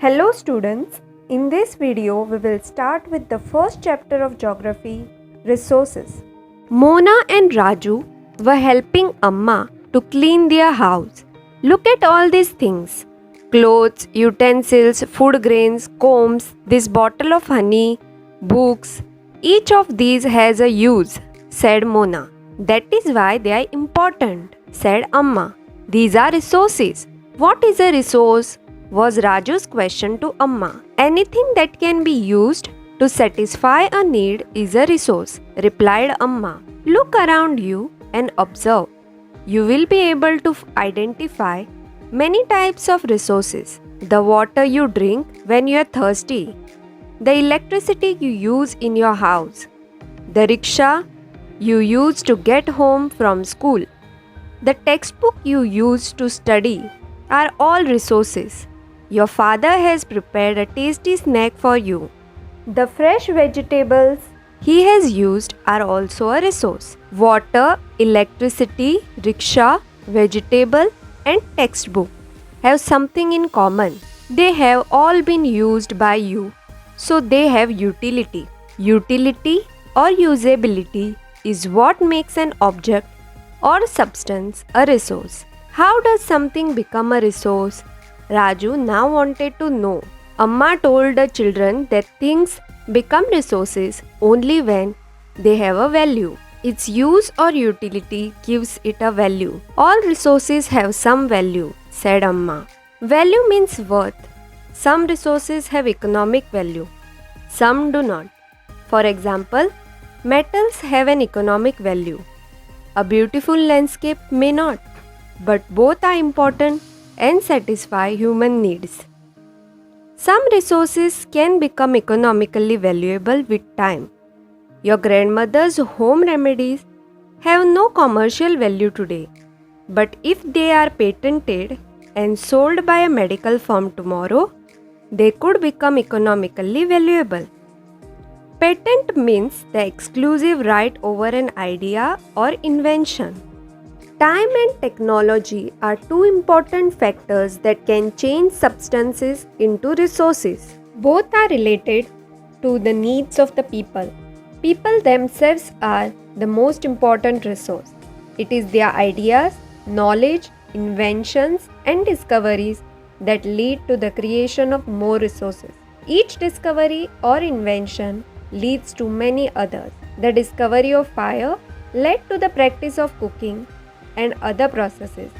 Hello students, in this video we will start with the first chapter of geography, resources. Mona and Raju were helping Amma to clean their house. Look at all these things: clothes, utensils, food grains, combs, this bottle of honey, books. Each of these has a use, said Mona. That is why they are important, said Amma. These are resources. What is a resource? Was Raju's question to Amma. Anything that can be used to satisfy a need is a resource, replied Amma. Look around you and observe. You will be able to identify many types of resources. The water you drink when you are thirsty, the electricity you use in your house, the rickshaw you use to get home from school, the textbook you use to study are all resources. Your father has prepared a tasty snack for you. The fresh vegetables he has used are also a resource. Water, electricity, rickshaw, vegetable, and textbook have something in common. They have all been used by you, so they have utility. Utility or usability is what makes an object or substance a resource. How does something become a resource? Raju now wanted to know. Amma told the children that things become resources only when they have a value. Its use or utility gives it a value. All resources have some value, said Amma. Value means worth. Some resources have economic value, some do not. For example, metals have an economic value. A beautiful landscape may not, but both are important and satisfy human needs. Some resources can become economically valuable with time. Your grandmother's home remedies have no commercial value today, but if they are patented and sold by a medical firm tomorrow, they could become economically valuable. Patent means the exclusive right over an idea or invention. Time and technology are two important factors that can change substances into resources. Both are related to the needs of the people. People themselves are the most important resource. It is their ideas, knowledge, inventions, and discoveries that lead to the creation of more resources. Each discovery or invention leads to many others. The discovery of fire led to the practice of cooking and other processes,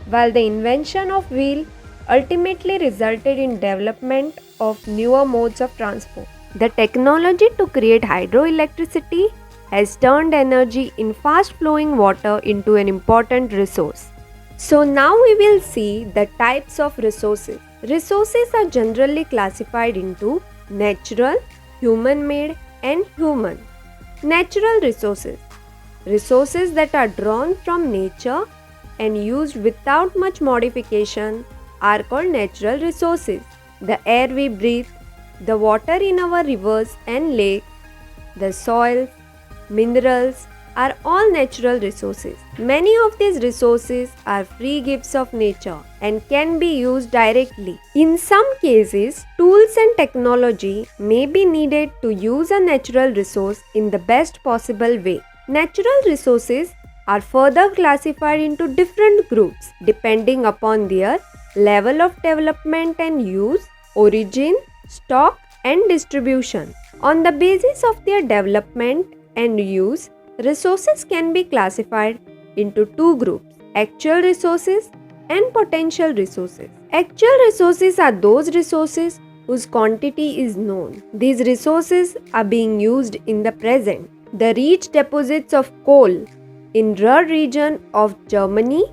while the invention of wheel ultimately resulted in development of newer modes of transport. The technology to create hydroelectricity has turned energy in fast-flowing water into an important resource. So now we will see the types of resources. Resources are generally classified into natural, human-made, and human. Natural resources. Resources that are drawn from nature and used without much modification are called natural resources. The air we breathe, the water in our rivers and lakes, the soil, minerals are all natural resources. Many of these resources are free gifts of nature and can be used directly. In some cases, tools and technology may be needed to use a natural resource in the best possible way. Natural resources are further classified into different groups depending upon their level of development and use, origin, stock, and distribution. On the basis of their development and use, resources can be classified into two groups: actual resources and potential resources. Actual resources are those resources whose quantity is known. These resources are being used in the present. The rich deposits of coal in Ruhr region of Germany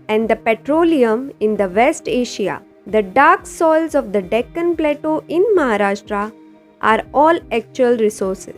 and the petroleum in the West Asia, the dark soils of the Deccan Plateau in Maharashtra are all actual resources.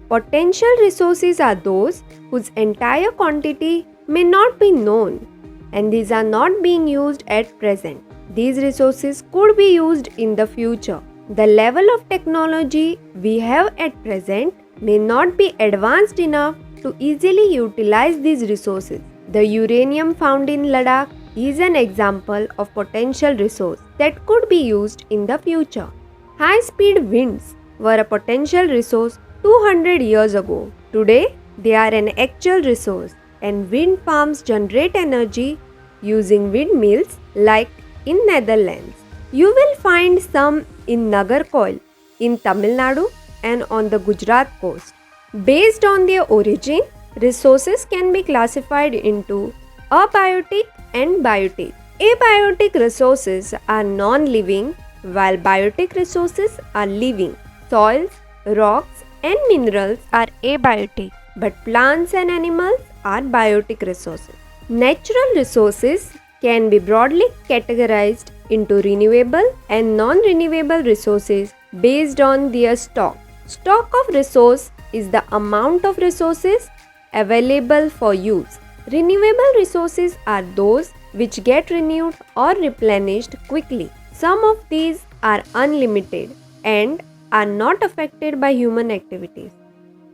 Potential resources are those whose entire quantity may not be known, and these are not being used at present. These resources could be used in the future. The level of technology we have at present may not be advanced enough to easily utilize these resources. The uranium found in Ladakh is an example of potential resource that could be used in the future. High-speed winds were a potential resource 200 years ago. Today, they are an actual resource, and wind farms generate energy using windmills like in Netherlands. You will find some in Nagarkoil in Tamil Nadu and on the Gujarat coast. Based on their origin, resources can be classified into abiotic and biotic. Abiotic resources are non-living while biotic resources are living. Soils, rocks and minerals are abiotic, but plants and animals are biotic resources. Natural resources can be broadly categorized into renewable and non-renewable resources based on their stock. Stock of resource is the amount of resources available for use. Renewable resources are those which get renewed or replenished quickly. Some of these are unlimited and are not affected by human activities,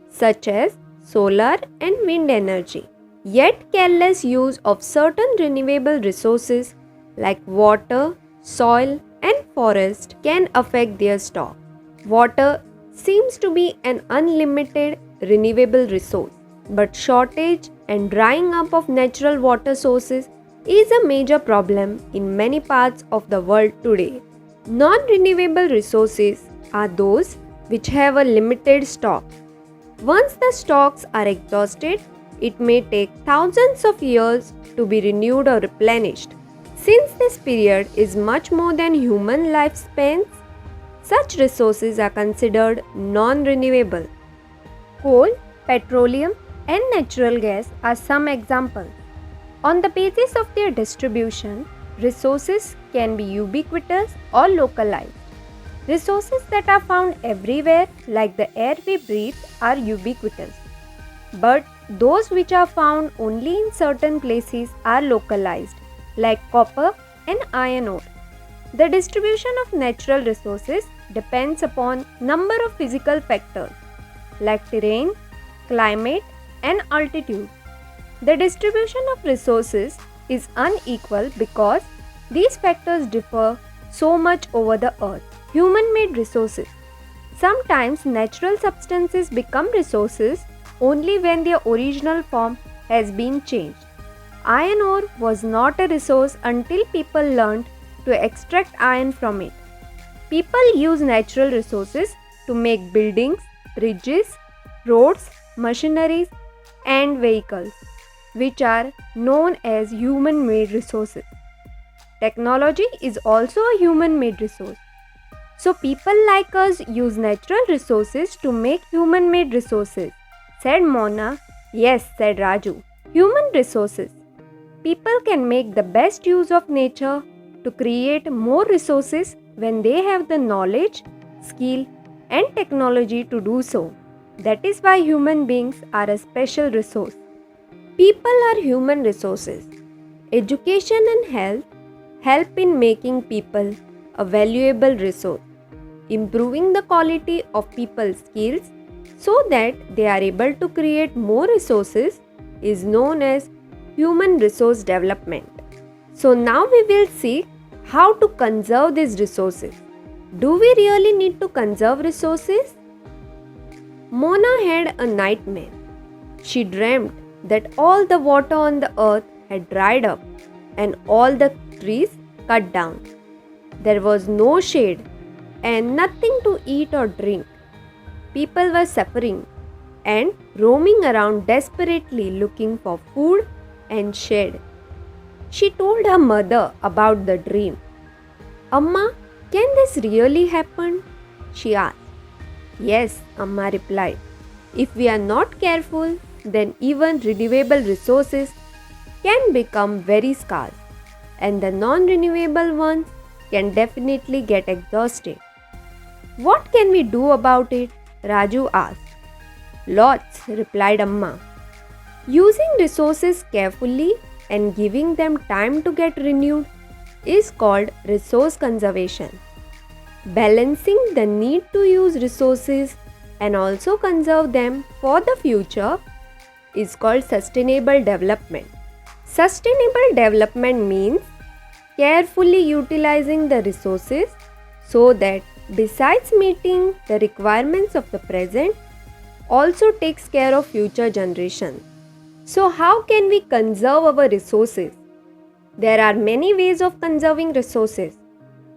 such as solar and wind energy. Yet careless use of certain renewable resources like water, soil and forest can affect their stock. Water seems to be an unlimited renewable resource, but shortage and drying up of natural water sources is a major problem in many parts of the world today. Non-renewable resources are those which have a limited stock. Once the stocks are exhausted, it may take thousands of years to be renewed or replenished. Since this period is much more than human lifespans, such resources are considered non-renewable. Coal, petroleum, and natural gas are some examples. On the basis of their distribution, resources can be ubiquitous or localized. Resources that are found everywhere, like the air we breathe, are ubiquitous. But those which are found only in certain places are localized, like copper and iron ore. The distribution of natural resources depends upon number of physical factors like terrain, climate and altitude. The distribution of resources is unequal because these factors differ so much over the earth. Human-made resources. Sometimes natural substances become resources only when their original form has been changed. Iron ore was not a resource until people learned to extract iron from it. People use natural resources to make buildings, bridges, roads, machineries, and vehicles, which are known as human-made resources. Technology is also a human-made resource. So people like us use natural resources to make human-made resources, said Mona. Yes, said Raju. Human resources. People can make the best use of nature to create more resources when they have the knowledge, skill, and technology to do so. That is why human beings are a special resource. People are human resources. Education and health help in making people a valuable resource, improving the quality of people's skills so that they are able to create more resources is known as human resource development. So now we will see how to conserve these resources. Do we really need to conserve resources? Mona had a nightmare. She dreamt that all the water on the earth had dried up and all the trees cut down. There was no shade and nothing to eat or drink. People were suffering and roaming around desperately looking for food and shade. She told her mother about the dream. Amma, can this really happen? She asked. Yes, Amma replied. If we are not careful, then even renewable resources can become very scarce, and the non-renewable ones can definitely get exhausted. What can we do about it? Raju asked. Lots, replied Amma. Using resources carefully and giving them time to get renewed is called resource conservation. Balancing the need to use resources and also conserve them for the future is called sustainable development. Sustainable development means carefully utilizing the resources so that besides meeting the requirements of the present, also takes care of future generations. So how can we conserve our resources? There are many ways of conserving resources.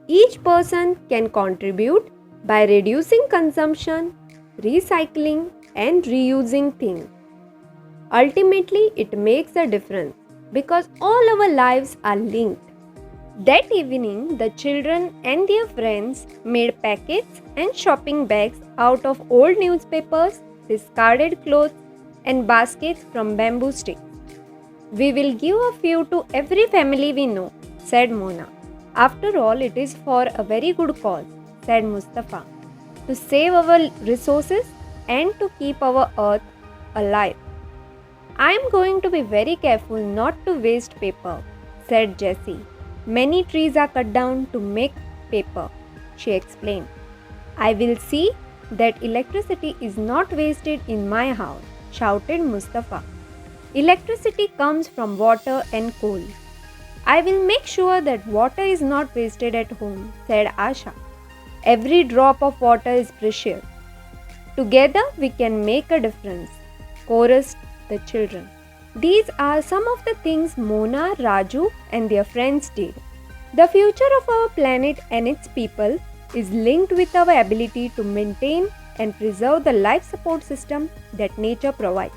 Each person can contribute by reducing consumption, recycling and reusing things. Ultimately, it makes a difference because all our lives are linked. That evening, the children and their friends made packets and shopping bags out of old newspapers, discarded clothes, and baskets from bamboo sticks. We will give a few to every family we know, said Mona. After all, it is for a very good cause, said Mustafa, to save our resources and to keep our earth alive. I am going to be very careful not to waste paper, said Jessie. Many trees are cut down to make paper, she explained. I will see that electricity is not wasted in my house, shouted Mustafa. Electricity comes from water and coal. I will make sure that water is not wasted at home, said Asha. Every drop of water is precious. Together we can make a difference, chorused the children. These are some of the things Mona, Raju and their friends did. The future of our planet and its people is linked with our ability to maintain and preserve the life support system that nature provides.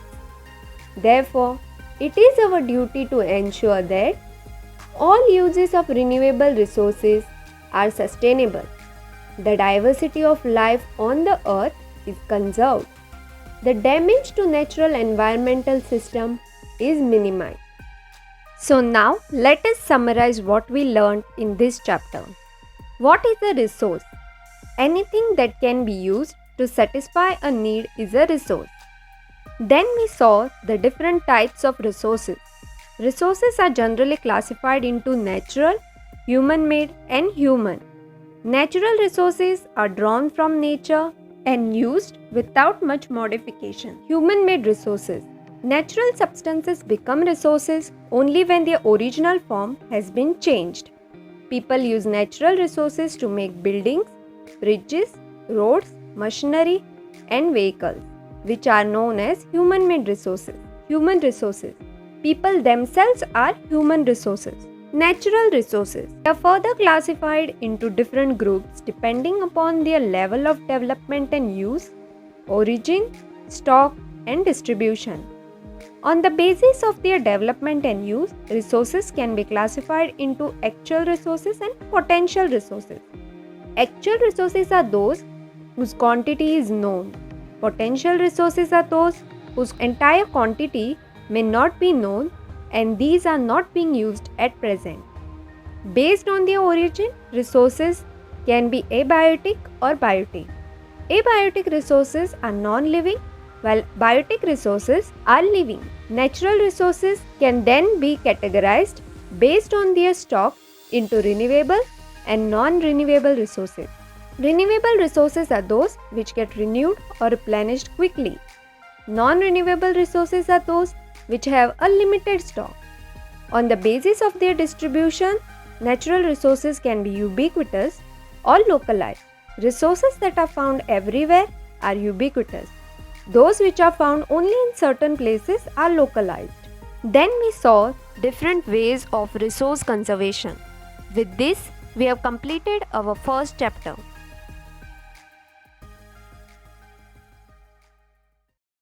Therefore, it is our duty to ensure that all uses of renewable resources are sustainable. The diversity of life on the earth is conserved. The damage to natural environmental system is minimized. So now let us summarize what we learned in this chapter. What is a resource? Anything that can be used to satisfy a need is a resource. Then we saw the different types of resources. Resources are generally classified into natural, human-made and human. Natural resources are drawn from nature and used without much modification. Human-made resources. Natural substances become resources only when their original form has been changed. People use natural resources to make buildings, bridges, roads, machinery, and vehicles, which are known as human-made resources. Human resources. People themselves are human resources. Natural resources are further classified into different groups depending upon their level of development and use, origin, stock, and distribution. On the basis of their development and use, resources can be classified into actual resources and potential resources. Actual resources are those whose quantity is known. Potential resources are those whose entire quantity may not be known and these are not being used at present. Based on their origin, resources can be abiotic or biotic. Abiotic resources are non-living while biotic resources are living. Natural resources can then be categorized based on their stock into renewable and non-renewable resources. Renewable resources are those which get renewed or replenished quickly. Non-renewable resources are those which have a limited stock. On the basis of their distribution, natural resources can be ubiquitous or localized. Resources that are found everywhere are ubiquitous. Those which are found only in certain places are localized. Then we saw different ways of resource conservation. With this, we have completed our first chapter.